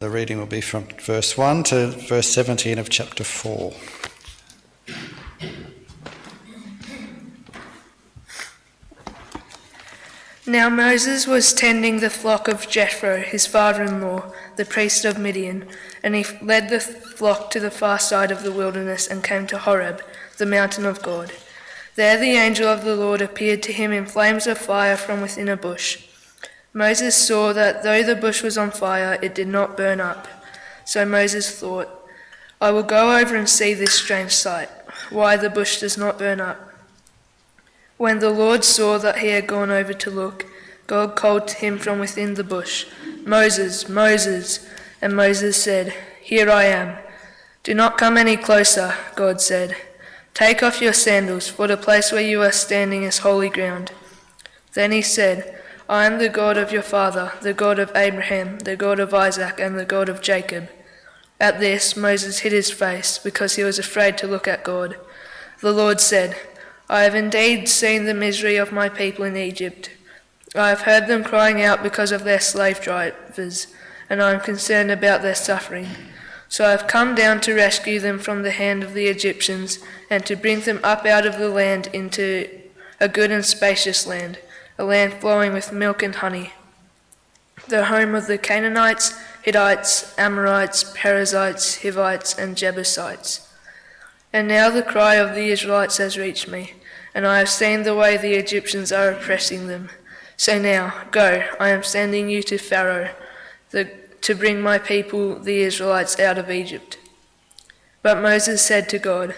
The reading will be from verse 1 to verse 17 of chapter 4. Now Moses was tending the flock of Jethro, his father-in-law, the priest of Midian, and he led the flock to the far side of the wilderness and came to Horeb, the mountain of God. There the angel of the Lord appeared to him in flames of fire from within a bush. Moses saw that though the bush was on fire, it did not burn up. So Moses thought, I will go over and see this strange sight, why the bush does not burn up. When the Lord saw that he had gone over to look, God called to him from within the bush, Moses, Moses. And Moses said, Here I am. Do not come any closer, God said. Take off your sandals, for the place where you are standing is holy ground. Then he said, I am the God of your father, the God of Abraham, the God of Isaac, and the God of Jacob. At this, Moses hid his face, because he was afraid to look at God. The Lord said, I have indeed seen the misery of my people in Egypt. I have heard them crying out because of their slave drivers, and I am concerned about their suffering. So I have come down to rescue them from the hand of the Egyptians, and to bring them up out of the land into a good and spacious land, a land flowing with milk and honey, the home of the Canaanites, Hittites, Amorites, Perizzites, Hivites, and Jebusites. And now the cry of the Israelites has reached me, and I have seen the way the Egyptians are oppressing them. So now, go, I am sending you to Pharaoh, to bring my people, the Israelites, out of Egypt. But Moses said to God,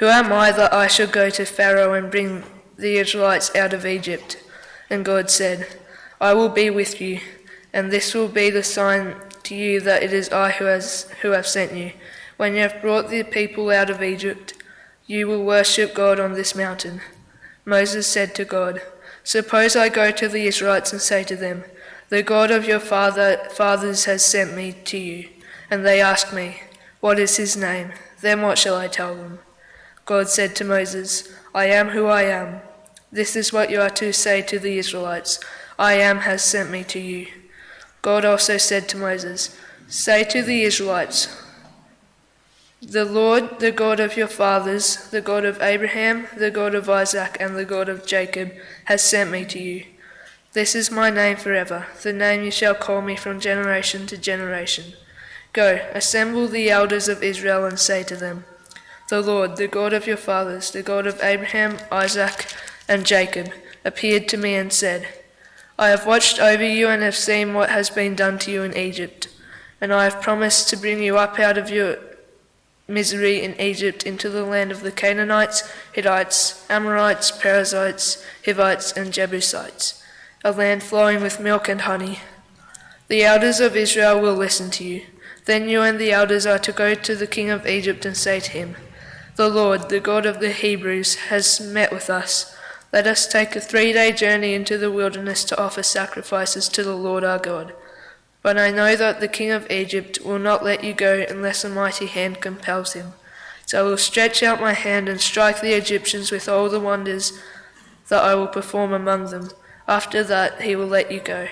Who am I that I should go to Pharaoh and bring the Israelites out of Egypt? And God said, I will be with you, and this will be the sign to you that it is I who have sent you. When you have brought the people out of Egypt, you will worship God on this mountain. Moses said to God, Suppose I go to the Israelites and say to them, The God of your fathers has sent me to you. And they ask me, What is his name? Then what shall I tell them? God said to Moses, I am who I am. This is what you are to say to the Israelites, I am has sent me to you. God also said to Moses, Say to the Israelites, The Lord, the God of your fathers, the God of Abraham, the God of Isaac, and the God of Jacob, has sent me to you. This is my name forever, the name you shall call me from generation to generation. Go, assemble the elders of Israel and say to them, The Lord, the God of your fathers, the God of Abraham, Isaac, and Jacob, appeared to me and said, I have watched over you and have seen what has been done to you in Egypt, and I have promised to bring you up out of your misery in Egypt into the land of the Canaanites, Hittites, Amorites, Perizzites, Hivites, and Jebusites, a land flowing with milk and honey. The elders of Israel will listen to you. Then you and the elders are to go to the king of Egypt and say to him, The Lord, the God of the Hebrews, has met with us. Let us take a 3-day journey into the wilderness to offer sacrifices to the Lord our God. But I know that the king of Egypt will not let you go unless a mighty hand compels him. So I will stretch out my hand and strike the Egyptians with all the wonders that I will perform among them. After that he will let you go.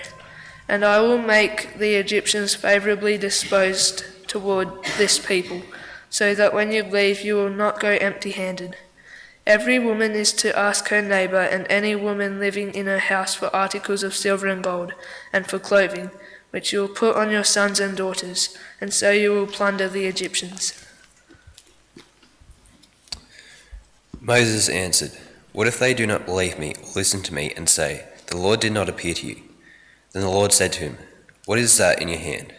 And I will make the Egyptians favourably disposed toward this people, so that when you leave you will not go empty-handed. Every woman is to ask her neighbour and any woman living in her house for articles of silver and gold, and for clothing, which you will put on your sons and daughters, and so you will plunder the Egyptians. Moses answered, What if they do not believe me or listen to me and say, The Lord did not appear to you? Then the Lord said to him, What is that in your hand?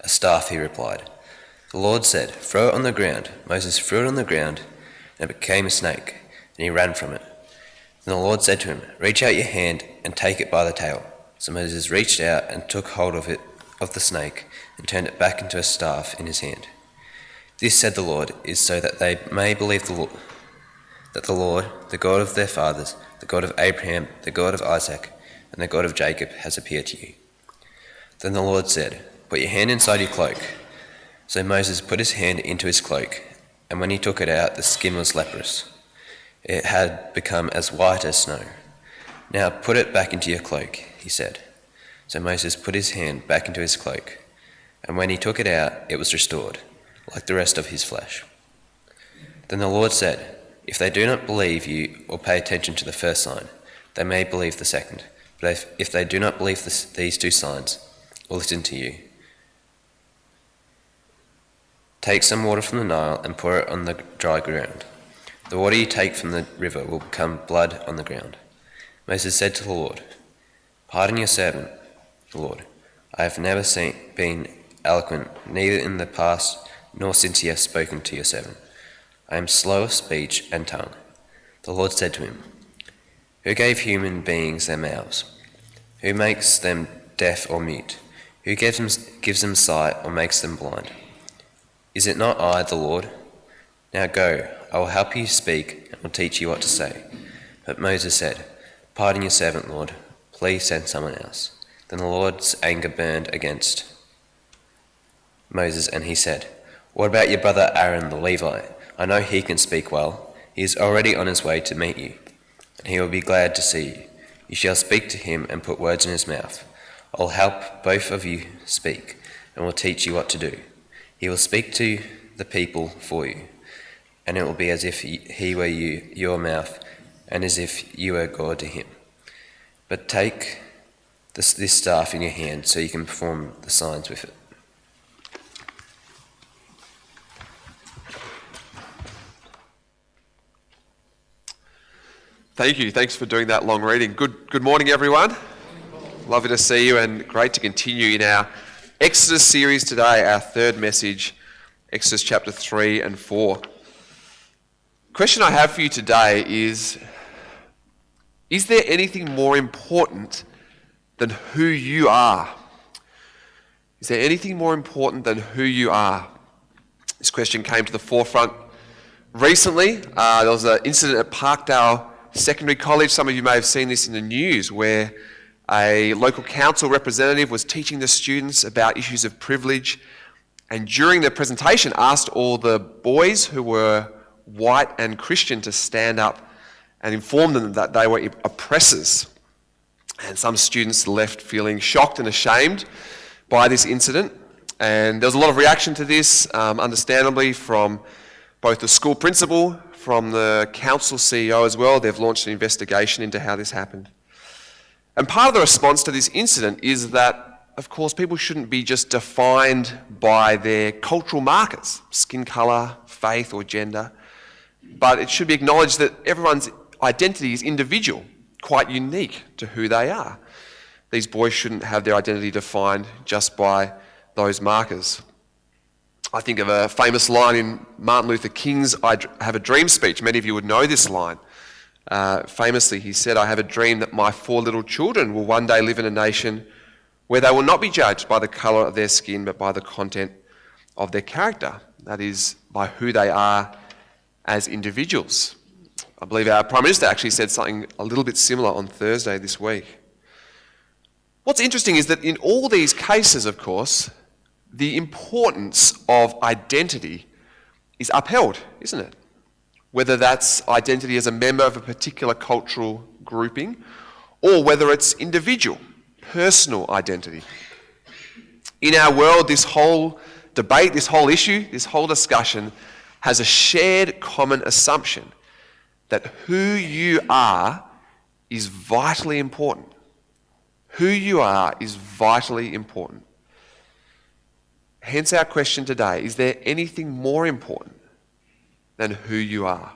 A staff, he replied. The Lord said, Throw it on the ground. Moses threw it on the ground, and it became a snake, and he ran from it. Then the Lord said to him, Reach out your hand and take it by the tail. So Moses reached out and took hold of the snake, and turned it back into a staff in his hand. This, said the Lord, is so that they may believe that the Lord, the God of their fathers, the God of Abraham, the God of Isaac, and the God of Jacob, has appeared to you. Then the Lord said, Put your hand inside your cloak. So Moses put his hand into his cloak, and when he took it out, the skin was leprous. It had become as white as snow. Now put it back into your cloak, he said. So Moses put his hand back into his cloak. And when he took it out, it was restored, like the rest of his flesh. Then the Lord said, "If they do not believe you or pay attention to the first sign, they may believe the second. But if they do not believe these two signs or listen to you, take some water from the Nile and pour it on the dry ground. The water you take from the river will become blood on the ground." Moses said to the Lord, "Pardon your servant, Lord. I have never been eloquent, neither in the past nor since you have spoken to your servant. I am slow of speech and tongue." The Lord said to him, "Who gave human beings their mouths? Who makes them deaf or mute? Who gives them sight or makes them blind? Is it not I, the Lord? Now go, I will help you speak and will teach you what to say." But Moses said, "Pardon your servant, Lord. Please send someone else." Then the Lord's anger burned against Moses, and he said, "What about your brother Aaron the Levite? I know he can speak well. He is already on his way to meet you, and he will be glad to see you. You shall speak to him and put words in his mouth. I will help both of you speak, and will teach you what to do. He will speak to the people for you, and it will be as if he were your mouth, and as if you were God to him. But take this staff in your hand so you can perform the signs with it." Thank you. Thanks for doing that long reading. Good morning, everyone. Lovely to see you, and great to continue in our Exodus series today, our third message, Exodus chapter 3 and 4. Question I have for you today is there anything more important than who you are? Is there anything more important than who you are? This question came to the forefront recently. There was an incident at Parkdale Secondary College. Some of you may have seen this in the news, where a local council representative was teaching the students about issues of privilege, and during the presentation asked all the boys who were white and Christian to stand up and inform them that they were oppressors. And some students left feeling shocked and ashamed by this incident. And there was a lot of reaction to this, understandably, from both the school principal, from the council CEO as well. They've launched an investigation into how this happened. And part of the response to this incident is that, of course, people shouldn't be just defined by their cultural markers, skin colour, faith or gender, but it should be acknowledged that everyone's identity is individual, quite unique to who they are. These boys shouldn't have their identity defined just by those markers. I think of a famous line in Martin Luther King's "I Have a Dream" speech. Many of you would know this line. Famously, he said, "I have a dream that my 4 little children will one day live in a nation where they will not be judged by the colour of their skin, but by the content of their character." That is, by who they are as individuals. I believe our Prime Minister actually said something a little bit similar on Thursday this week. What's interesting is that in all these cases, of course, the importance of identity is upheld, isn't it? Whether that's identity as a member of a particular cultural grouping, or whether it's individual, personal identity. In our world, this whole debate, this whole issue, this whole discussion has a shared common assumption that who you are is vitally important. Who you are is vitally important. Hence our question today, is there anything more important than who you are?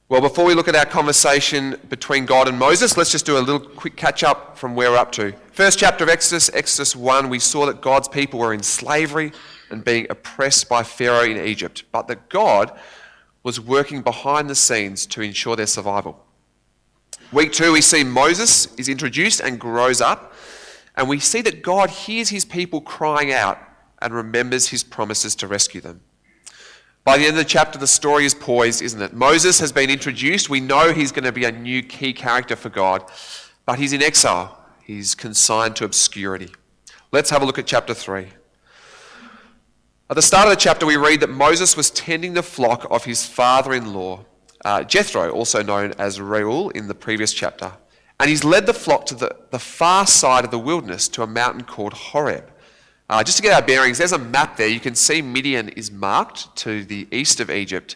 Well, before we look at our conversation between God and Moses, let's just do a little quick catch-up from where we're up to. First chapter of Exodus, Exodus 1, we saw that God's people were in slavery and being oppressed by Pharaoh in Egypt, but that God was working behind the scenes to ensure their survival. Week 2, we see Moses is introduced and grows up, and we see that God hears his people crying out and remembers his promises to rescue them. By the end of the chapter, the story is poised, isn't it? Moses has been introduced. We know he's going to be a new key character for God, but he's in exile. He's consigned to obscurity. Let's have a look at chapter 3. At the start of the chapter, we read that Moses was tending the flock of his father-in-law, Jethro, also known as Reuel in the previous chapter. And he's led the flock to the far side of the wilderness to a mountain called Horeb. Just to get our bearings, there's a map there. You can see Midian is marked to the east of Egypt.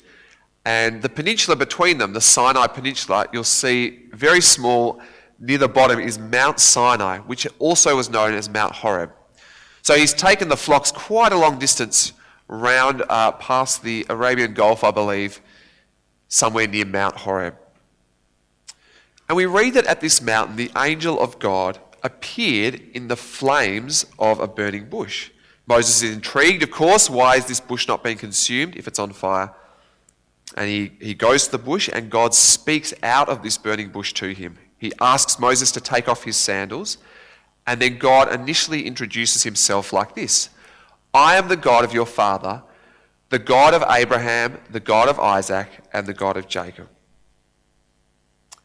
And the peninsula between them, the Sinai Peninsula, you'll see very small near the bottom is Mount Sinai, which also was known as Mount Horeb. So he's taken the flocks quite a long distance round past the Arabian Gulf, I believe, somewhere near Mount Horeb. And we read that at this mountain, the angel of God appeared in the flames of a burning bush. Moses is intrigued, of course. Why is this bush not being consumed if it's on fire? And he goes to the bush, and God speaks out of this burning bush to him. He asks Moses to take off his sandals, and then God initially introduces himself like this: I am the God of your father, the God of Abraham, the God of Isaac, and the God of Jacob.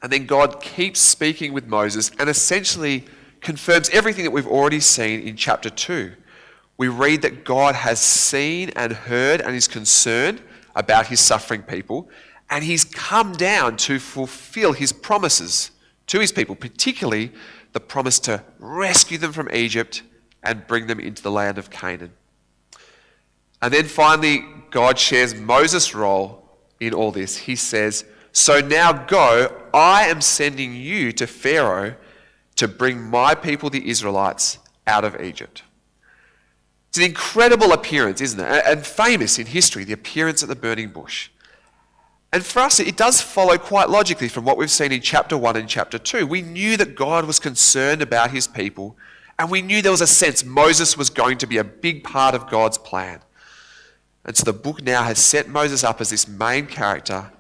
And then God keeps speaking with Moses and essentially confirms everything that we've already seen in chapter 2. We read that God has seen and heard and is concerned about his suffering people, and he's come down to fulfill his promises to his people, particularly the promise to rescue them from Egypt and bring them into the land of Canaan. And then finally, God shares Moses' role in all this. He says, so now go, I am sending you to Pharaoh to bring my people, the Israelites, out of Egypt. It's an incredible appearance, isn't it? And famous in history, the appearance at the burning bush. And for us, it does follow quite logically from what we've seen in chapter 1 and chapter 2. We knew that God was concerned about his people, and we knew there was a sense Moses was going to be a big part of God's plan. And so the book now has set Moses up as this main character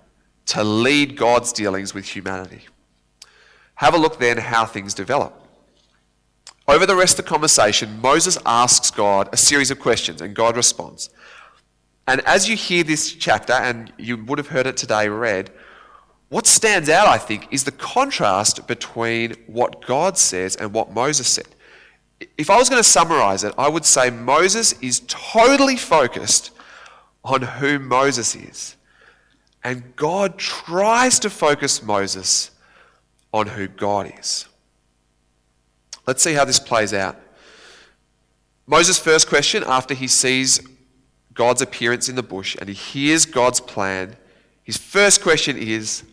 to lead God's dealings with humanity. Have a look then how things develop. Over the rest of the conversation, Moses asks God a series of questions, and God responds. And as you hear this chapter, and you would have heard it today read, what stands out, I think, is the contrast between what God says and what Moses said. If I was going to summarize it, I would say Moses is totally focused on who Moses is. And God tries to focus Moses on who God is. Let's see how this plays out. Moses' first question after he sees God's appearance in the bush and he hears God's plan, his first question is,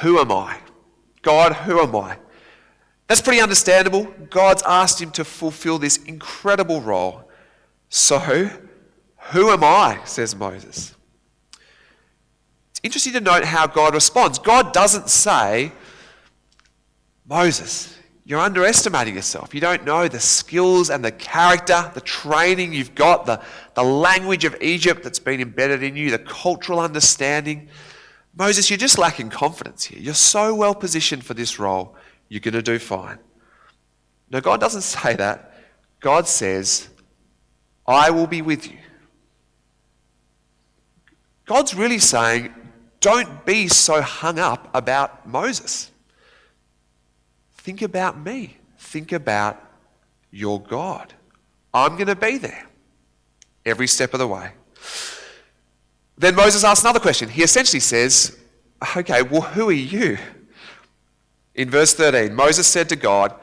who am I? God, who am I? That's pretty understandable. God's asked him to fulfill this incredible role. So, who am I? Says Moses. It's interesting to note how God responds. God doesn't say, Moses, you're underestimating yourself. You don't know the skills and the character, the training you've got, the language of Egypt that's been embedded in you, the cultural understanding. Moses, you're just lacking confidence here. You're so well positioned for this role. You're going to do fine. No, God doesn't say that. God says, I will be with you. God's really saying, don't be so hung up about Moses. Think about me. Think about your God. I'm going to be there every step of the way. Then Moses asks another question. He essentially says, okay, well, who are you? In verse 13, Moses said to God,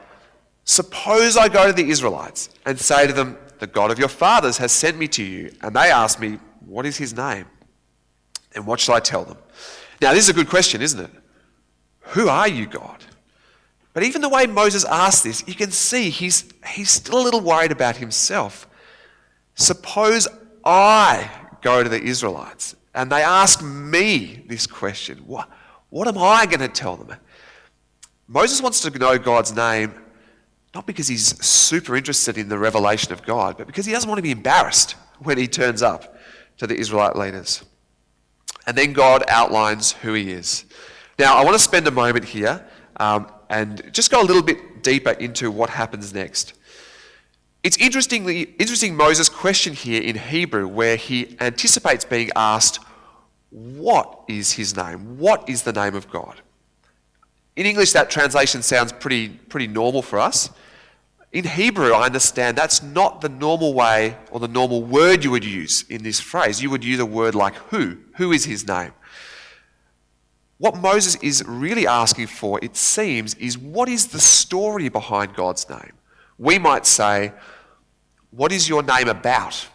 suppose I go to the Israelites and say to them, the God of your fathers has sent me to you. And they ask me, what is his name? And what shall I tell them? Now, this is a good question, isn't it? Who are you, God? But even the way Moses asks this, you can see he's still a little worried about himself. Suppose I go to the Israelites and they ask me this question. What am I going to tell them? Moses wants to know God's name, not because he's super interested in the revelation of God, but because he doesn't want to be embarrassed when he turns up to the Israelite leaders. And then God outlines who he is. Now, I want to spend a moment here and just go a little bit deeper into what happens next. It's interesting Moses' question here in Hebrew, where he anticipates being asked, what is his name? What is the name of God? In English, that translation sounds pretty normal for us. In Hebrew, I understand that's not the normal way or the normal word you would use in this phrase. You would use a word like who. Who is his name? What Moses is really asking for, it seems, is what is the story behind God's name? We might say, what is your name about?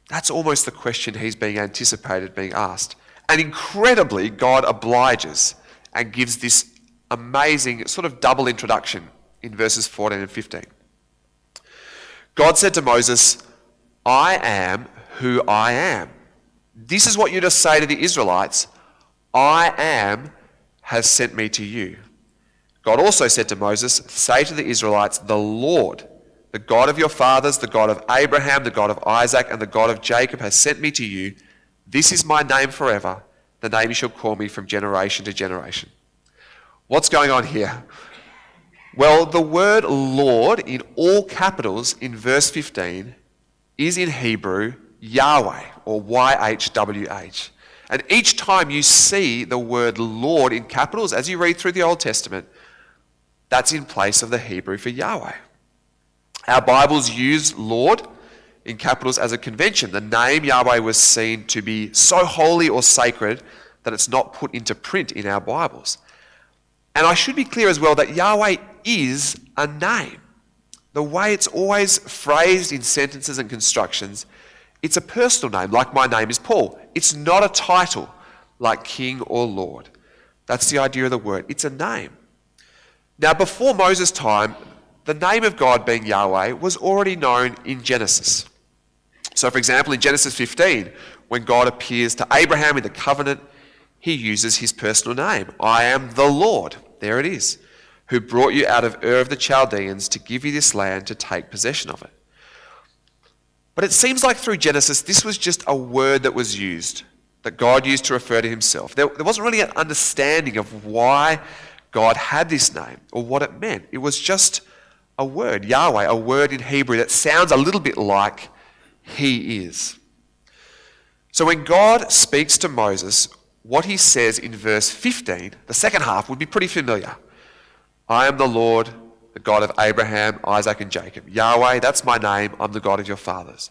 That's almost the question he's being anticipated being asked. And incredibly, God obliges and gives this amazing sort of double introduction in verses 14 and 15. God said to Moses, I am who I am. This is what you're to say to the Israelites, I am has sent me to you. God also said to Moses, say to the Israelites, the Lord, the God of your fathers, the God of Abraham, the God of Isaac, and the God of Jacob has sent me to you. This is my name forever, the name you shall call me from generation to generation. What's going on here? Well, the word Lord in all capitals in verse 15 is in Hebrew Yahweh, or YHWH. And each time you see the word Lord in capitals, as you read through the Old Testament, that's in place of the Hebrew for Yahweh. Our Bibles use Lord in capitals as a convention. The name Yahweh was seen to be so holy or sacred that it's not put into print in our Bibles. And I should be clear as well that Yahweh is a name. The way it's always phrased in sentences and constructions, it's a personal name, like my name is Paul. It's not a title, like king or lord. That's the idea of the word. It's a name. Now, before Moses' time, the name of God being Yahweh was already known in Genesis. So, for example, in Genesis 15, when God appears to Abraham in the covenant, he uses his personal name. I am the Lord, there it is, who brought you out of Ur of the Chaldeans to give you this land to take possession of it. But it seems like through Genesis, this was just a word that was used, that God used to refer to himself. There wasn't really an understanding of why God had this name or what it meant. It was just a word, Yahweh, a word in Hebrew that sounds a little bit like he is. So when God speaks to Moses, what he says in verse 15, the second half, would be pretty familiar. I am the Lord, the God of Abraham, Isaac, and Jacob. Yahweh, that's my name. I'm the God of your fathers.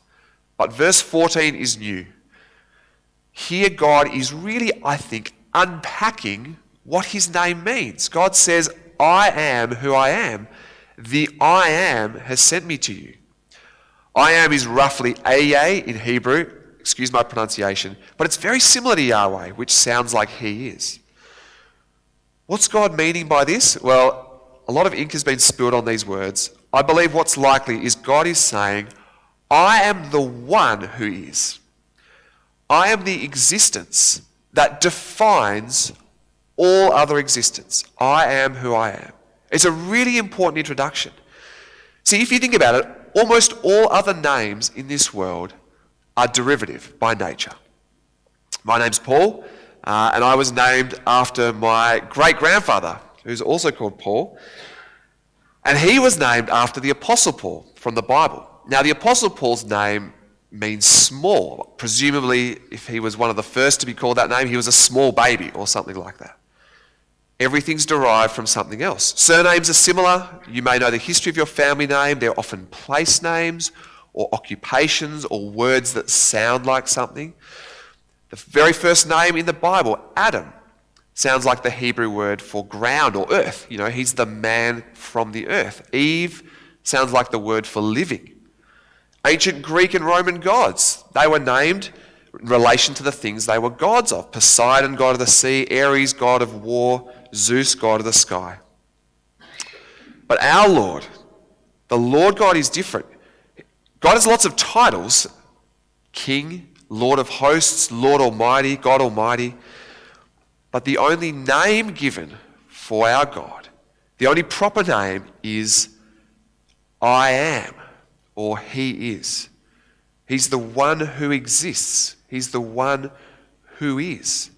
But verse 14 is new. Here God is really, I think, unpacking what his name means. God says, I am who I am. The I am has sent me to you. I am is roughly Ayah in Hebrew, excuse my pronunciation, but it's very similar to Yahweh, which sounds like he is. What's God meaning by this? Well, a lot of ink has been spilled on these words. I believe what's likely is God is saying, I am the one who is. I am the existence that defines all other existence. I am who I am. It's a really important introduction. See, if you think about it, almost all other names in this world are derivative by nature. My name's Paul, and I was named after my great-grandfather, who's also called Paul, and he was named after the Apostle Paul from the Bible. Now, the Apostle Paul's name means small. Presumably, if he was one of the first to be called that name, he was a small baby or something like that. Everything's derived from something else. Surnames are similar. You may know the history of your family name. They're often place names or occupations or words that sound like something. The very first name in the Bible, Adam, sounds like the Hebrew word for ground or earth. You know, he's the man from the earth. Eve sounds like the word for living. Ancient Greek and Roman gods, they were named in relation to the things they were gods of. Poseidon, god of the sea. Ares, god of war. Zeus, god of the sky. But our Lord, the Lord God, is different. God has lots of titles. King, Lord of hosts, Lord Almighty, God Almighty. But the only name given for our God, the only proper name is I am, or he is. He's the one who exists. He's the one who is.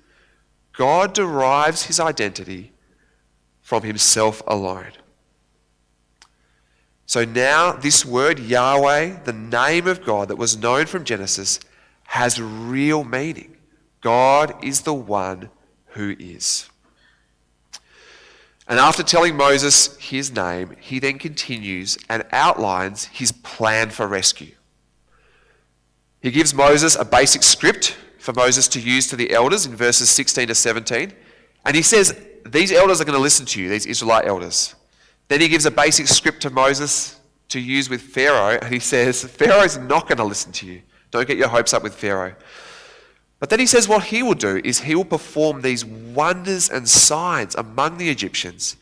God derives his identity from himself alone. So now this word Yahweh, the name of God that was known from Genesis, has real meaning. God is the one who is. And after telling Moses his name, he then continues and outlines his plan for rescue. He gives Moses a basic script for Moses to use to the elders in verses 16 to 17. And he says, these elders are going to listen to you, these Israelite elders. Then he gives a basic script to Moses to use with Pharaoh, and he says, Pharaoh's not going to listen to you. Don't get your hopes up with Pharaoh. But then he says what he will do is he will perform these wonders and signs among the Egyptians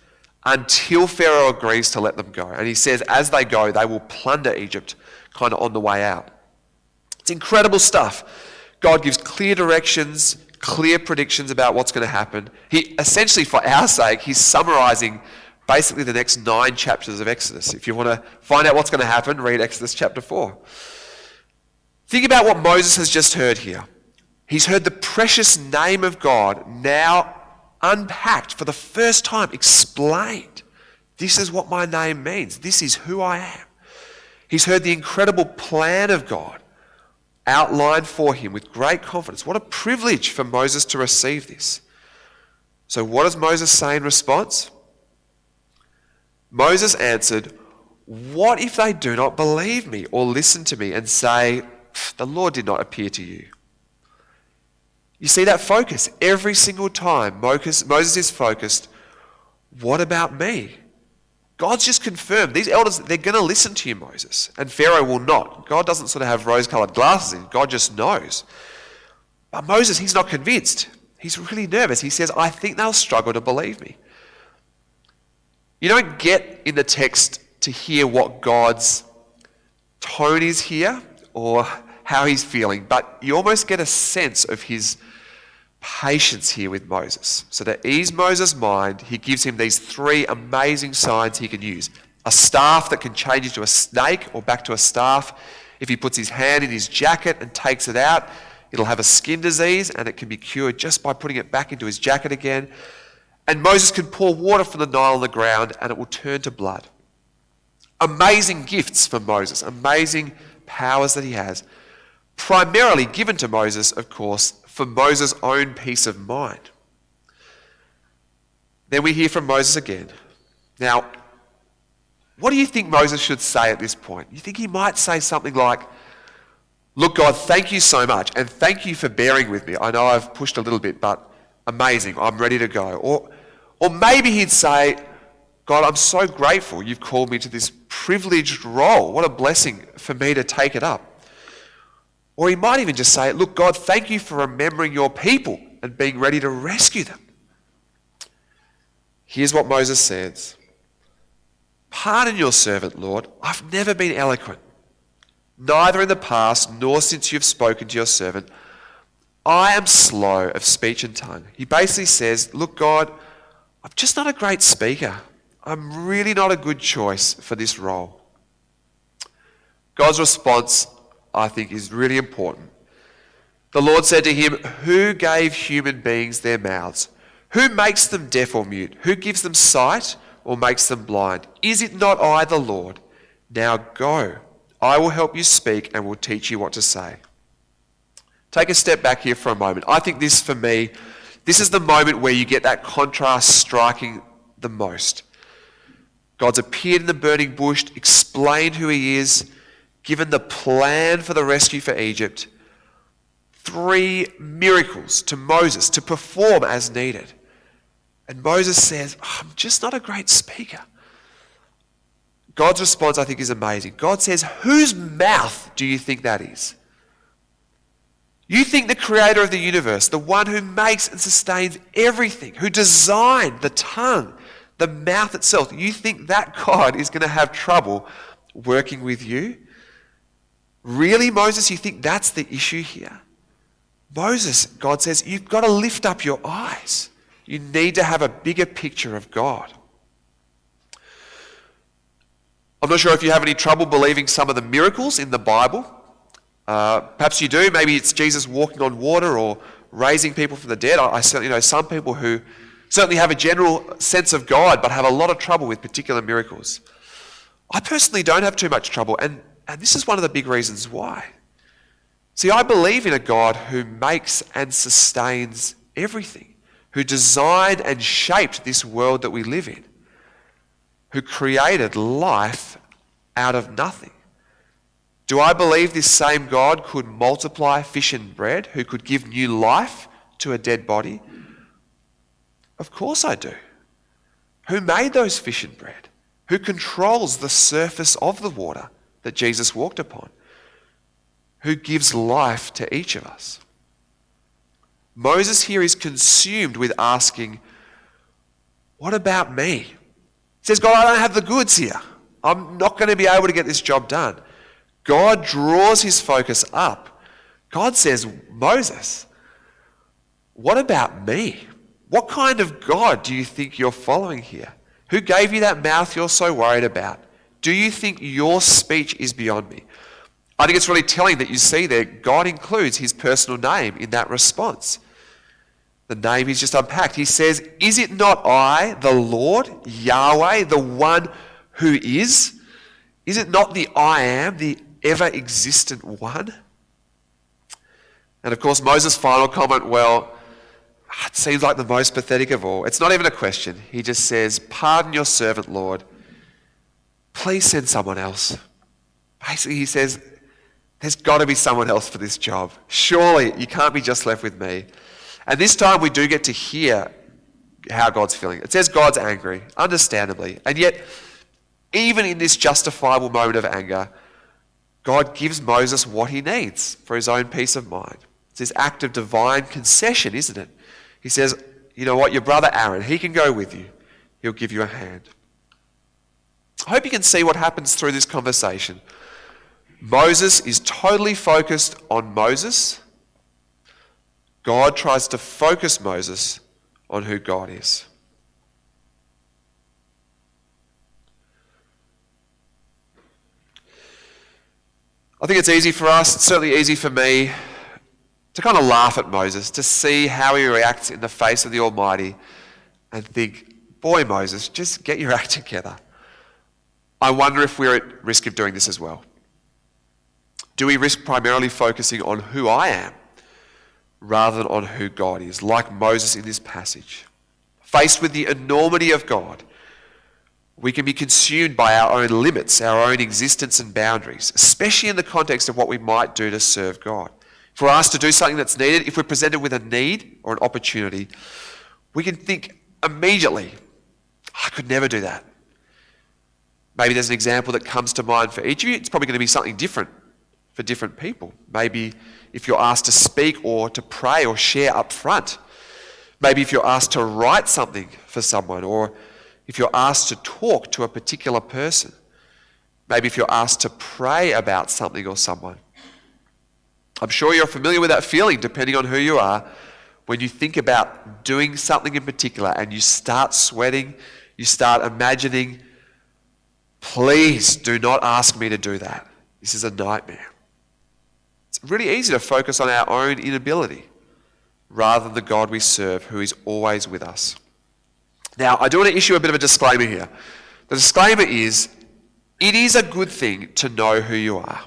until Pharaoh agrees to let them go. And he says as they go, they will plunder Egypt kind of on the way out. It's incredible stuff. God gives clear directions, clear predictions about what's going to happen. He essentially, for our sake, he's summarizing basically the next 9 chapters of Exodus. If you want to find out what's going to happen, read Exodus chapter 4. Think about what Moses has just heard here. He's heard the precious name of God now unpacked for the first time, explained. This is what my name means. This is who I am. He's heard the incredible plan of God outlined for him with great confidence. What a privilege for Moses to receive this. So what does Moses say in response? Moses answered, "What if they do not believe me or listen to me and say, 'The Lord did not appear to you'?" You see that focus every single time. Moses is focused, what about me? God's just confirmed. These elders, they're going to listen to you, Moses. And Pharaoh will not. God doesn't sort of have rose-coloured glasses in. God just knows. But Moses, he's not convinced. He's really nervous. He says, I think they'll struggle to believe me. You don't get in the text to hear what God's tone is here or how he's feeling, but you almost get a sense of his patience here with Moses. So to ease Moses' mind, he gives him these 3 amazing signs he can use. A staff that can change into a snake or back to a staff. If he puts his hand in his jacket and takes it out, it'll have a skin disease and it can be cured just by putting it back into his jacket again. And Moses can pour water from the Nile on the ground and it will turn to blood. Amazing gifts for Moses, amazing powers that he has. Primarily given to Moses, of course, for Moses' own peace of mind. Then we hear from Moses again. Now, what do you think Moses should say at this point? You think he might say something like, "Look, God, thank you so much, and thank you for bearing with me. I know I've pushed a little bit, but amazing, I'm ready to go." Or maybe he'd say, "God, I'm so grateful you've called me to this privileged role. What a blessing for me to take it up." Or he might even just say, "Look, God, thank you for remembering your people and being ready to rescue them." Here's what Moses says. "Pardon your servant, Lord. I've never been eloquent, neither in the past nor since you've spoken to your servant. I am slow of speech and tongue." He basically says, "Look, God, I'm just not a great speaker. I'm really not a good choice for this role." God's response, I think, is really important. The Lord said to him, "Who gave human beings their mouths? Who makes them deaf or mute? Who gives them sight or makes them blind? Is it not I, the Lord? Now go. I will help you speak and will teach you what to say." Take a step back here for a moment. I think this, for me, this is the moment where you get that contrast striking the most. God's appeared in the burning bush, explained who he is, given the plan for the rescue for Egypt, 3 miracles to Moses to perform as needed. And Moses says, "I'm just not a great speaker." God's response, I think, is amazing. God says, "Whose mouth do you think that is? You think the creator of the universe, the one who makes and sustains everything, who designed the tongue, the mouth itself, you think that God is going to have trouble working with you? Really, Moses, you think that's the issue here? Moses, God says, you've got to lift up your eyes. You need to have a bigger picture of God." I'm not sure if you have any trouble believing some of the miracles in the Bible. Perhaps you do. Maybe it's Jesus walking on water or raising people from the dead. I certainly know some people who certainly have a general sense of God but have a lot of trouble with particular miracles. I personally don't have too much trouble, and this is one of the big reasons why. See, I believe in a God who makes and sustains everything, who designed and shaped this world that we live in, who created life out of nothing. Do I believe this same God could multiply fish and bread, who could give new life to a dead body? Of course I do. Who made those fish and bread? who controls the surface of the water that Jesus walked upon, who gives life to each of us. Moses here is consumed with asking, what about me? He says, God, I don't have the goods here. I'm not going to be able to get this job done. God draws his focus up. God says, Moses, what about me? What kind of God do you think you're following here? Who gave you that mouth you're so worried about? Do you think your speech is beyond me? I think it's really telling that you see there, God includes his personal name in that response. The name he's just unpacked. He says, is it not I, the Lord, Yahweh, the one who is? Is it not the I am, the ever-existent one? And of course, Moses' final comment, well, it seems like the most pathetic of all. It's not even a question. He just says, pardon your servant, Lord. Please send someone else. Basically, he says, there's got to be someone else for this job. Surely you can't be just left with me. And this time we do get to hear how God's feeling. It says God's angry, understandably. And yet, even in this justifiable moment of anger, God gives Moses what he needs for his own peace of mind. It's this act of divine concession, isn't it? He says, you know what, your brother Aaron, he can go with you. He'll give you a hand. I hope you can see what happens through this conversation. Moses is totally focused on Moses. God tries to focus Moses on who God is. I think it's easy for us, it's certainly easy for me, to kind of laugh at Moses, to see how he reacts in the face of the Almighty and think, boy, Moses, just get your act together. I wonder if we're at risk of doing this as well. Do we risk primarily focusing on who I am rather than on who God is, like Moses in this passage? Faced with the enormity of God, we can be consumed by our own limits, our own existence and boundaries, especially in the context of what we might do to serve God. If we're asked to do something that's needed, if we're presented with a need or an opportunity, we can think immediately, I could never do that. Maybe there's an example that comes to mind for each of you. It's probably going to be something different for different people. Maybe if you're asked to speak or to pray or share up front. Maybe if you're asked to write something for someone, or if you're asked to talk to a particular person. Maybe if you're asked to pray about something or someone. I'm sure you're familiar with that feeling, depending on who you are, when you think about doing something in particular and you start sweating, you start imagining, please do not ask me to do that. This is a nightmare. It's really easy to focus on our own inability rather than the God we serve, who is always with us. Now, I do want to issue a bit of a disclaimer here. The disclaimer is, it is a good thing to know who you are,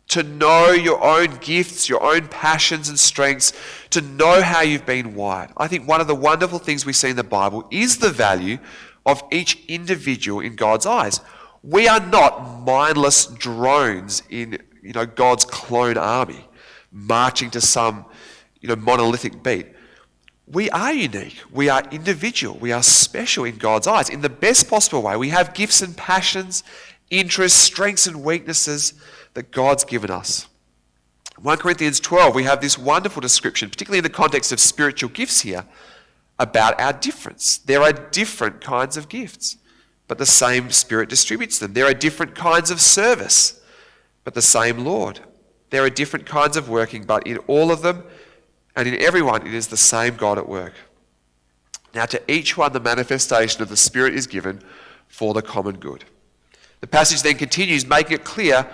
to know your own gifts, your own passions and strengths, to know how you've been wired. I think one of the wonderful things we see in the Bible is the value of each individual in God's eyes. We are not mindless drones in God's clone army, marching to some monolithic beat. We are unique. We are individual. We are special in God's eyes in the best possible way. We have gifts and passions, interests, strengths and weaknesses that God's given us. 1 Corinthians 12, we have this wonderful description, particularly in the context of spiritual gifts here, about our difference. There are different kinds of gifts, but the same Spirit distributes them. There are different kinds of service, but the same Lord. There are different kinds of working, but in all of them and in everyone it is the same God at work. Now to each one the manifestation of the Spirit is given for the common good. The passage then continues, making it clear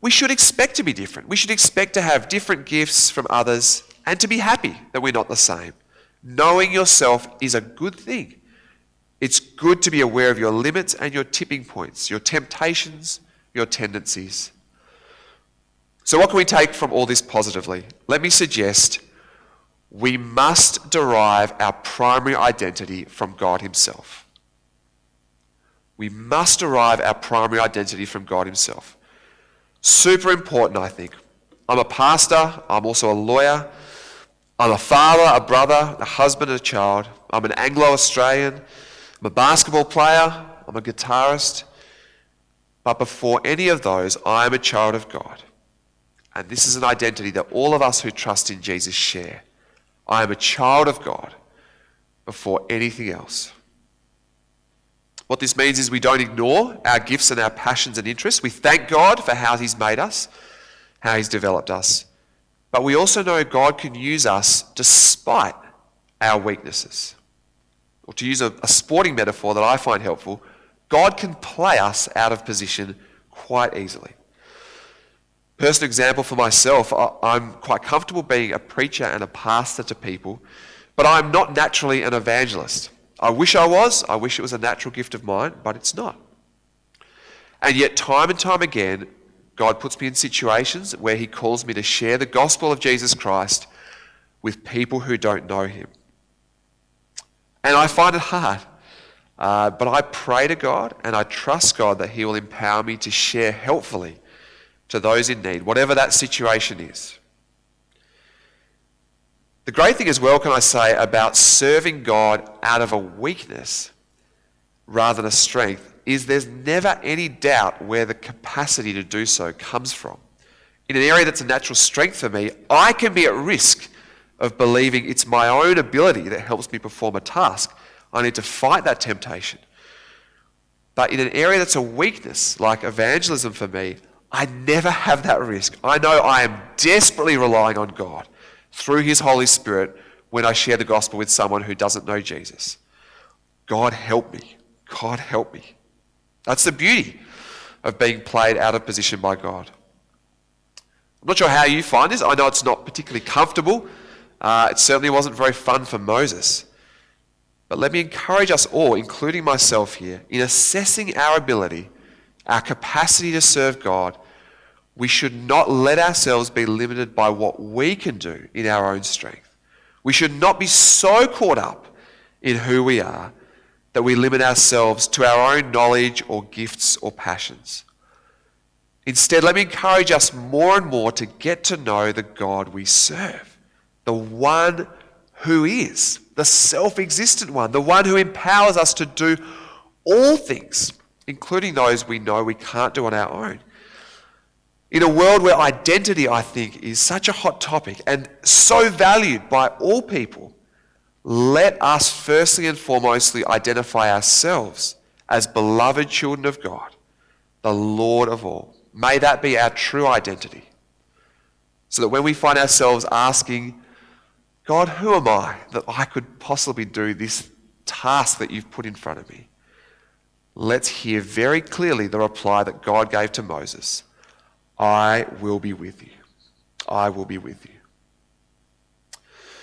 we should expect to be different. We should expect to have different gifts from others and to be happy that we're not the same. Knowing yourself is a good thing. It's good to be aware of your limits and your tipping points, your temptations, your tendencies. So what can we take from all this positively? Let me suggest we must derive our primary identity from God himself. We must derive our primary identity from God himself. Super important, I think. I'm a pastor. I'm also a lawyer. I'm a father, a brother, a husband, and a child. I'm an Anglo-Australian. I'm a basketball player. I'm I'm a guitarist, but before any of those, I am a child of God. And this is an identity that all of us who trust in Jesus share. I am a child of God before anything else. What this means is we don't ignore our gifts and our passions and interests. We thank God for how he's made us, how he's developed us. But we also know God can use us despite our weaknesses. Or to use a sporting metaphor that I find helpful, God can play us out of position quite easily. Personal example for myself, I'm quite comfortable being a preacher and a pastor to people, but I'm not naturally an evangelist. I wish I was. I wish it was a natural gift of mine, but it's not. And yet time and time again, God puts me in situations where he calls me to share the gospel of Jesus Christ with people who don't know him. And I find it hard, but I pray to God and I trust God that he will empower me to share helpfully to those in need, whatever that situation is. The great thing as well, can I say, about serving God out of a weakness rather than a strength is there's never any doubt where the capacity to do so comes from. In an area that's a natural strength for me, I can be at risk of believing it's my own ability that helps me perform a task. I need to fight that temptation. But in an area that's a weakness, like evangelism for me, I never have that risk. I know I am desperately relying on God through his Holy Spirit when I share the gospel with someone who doesn't know Jesus. God help me. God help me. That's the beauty of being played out of position by God. I'm not sure how you find this. I know it's not particularly comfortable. It certainly wasn't very fun for Moses. But let me encourage us all, including myself here, in assessing our ability, our capacity to serve God, we should not let ourselves be limited by what we can do in our own strength. We should not be so caught up in who we are that we limit ourselves to our own knowledge or gifts or passions. Instead, let me encourage us more and more to get to know the God we serve, the one who is, the self-existent one, the one who empowers us to do all things, including those we know we can't do on our own. In a world where identity, I think, is such a hot topic and so valued by all people, let us firstly and foremostly identify ourselves as beloved children of God, the Lord of all. May that be our true identity. So that when we find ourselves asking, God, who am I that I could possibly do this task that you've put in front of me? Let's hear very clearly the reply that God gave to Moses. I will be with you. I will be with you.